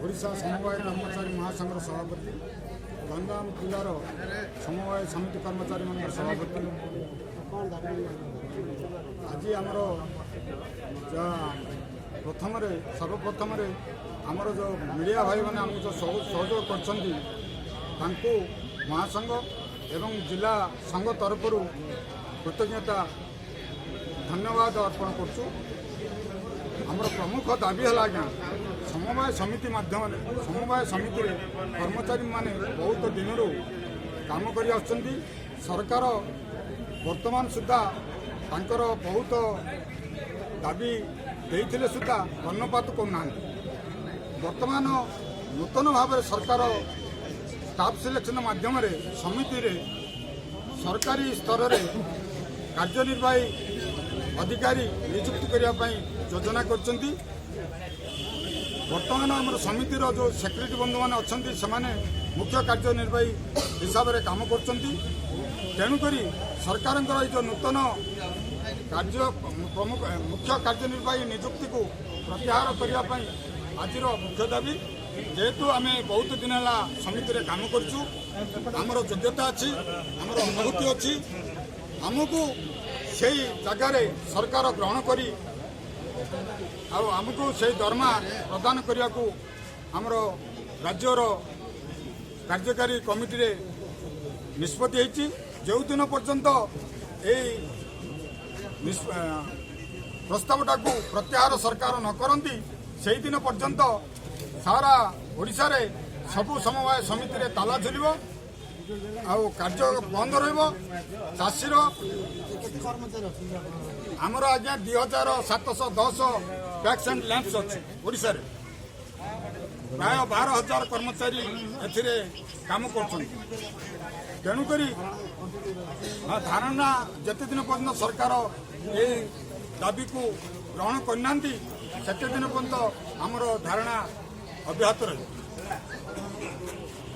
ओडिशा समवाय कर्मचारी महासंघ सभापति गंजाम जिलार समवाय समिति कर्मचारी मान सभापति आज आमर सर्वप्रथम आमर जो मीडिया भाई मैंने आमको जो सहयोग कर महासंघ एवं जिला संघ तरफ कृतज्ञता धन्यवाद अर्पण करछु। आमर प्रमुख दाबी है आज्ञा समवाय समिति माध्यम समवाय समिति कर्मचारी माने बहुत दिन काम कर सरकार वर्तमान सुधा तांकर बहुत दाबी देइथिले सुधा कर्णपात करना। वर्तमान नूतन भाव सरकार स्टाफ सिलेक्शन माध्यम समिति रे सरकारी स्तर रे कार्यनिर्वाही अधिकारी नियुक्ति करने योजना करछंती। वर्तमान आम समितिर जो सेक्रेटरी बंधु मैंने अच्छा से मुख्य कार्यनिर्वाही हिसाब से काम करछंती। तेणुकरी सरकार जो नूतन कार्य प्रमुख मुख्य कार्यनिर्वाही नियुक्ति को प्रत्याहार करने आज मुख्य दाबी जेहेतु आम बहुत दिन है समिति रे काम करछु आमर योग्यता अच्छी आमर अनुभूति अच्छी आमको से जगार सरकार ग्रहण करी आमको से दरमा प्रदान करने को आमर राज्यर कार्यकारी कमिटी रे निष्पत्ति होती। जो दिन पर्यंत प्रस्तावटा को प्रत्याहार सरकार न करती से दिन पर्यंत सारा ओडिशा रे सबु समवाय समिति रे ताला झुलिब कार्य बंद चाषीर आमर आज्ञा 2710 पैक्स एंड लैंप्स अच्छे ओडिशा रे प्राय 12,000 कर्मचारी एथिरे काम कर। तेणुकरी धारणा जिते दिन पर्यंत सरकार ये दाबी को ग्रहण करना सेते दिन पर्यंत आमर धारणा अब्याहत रही।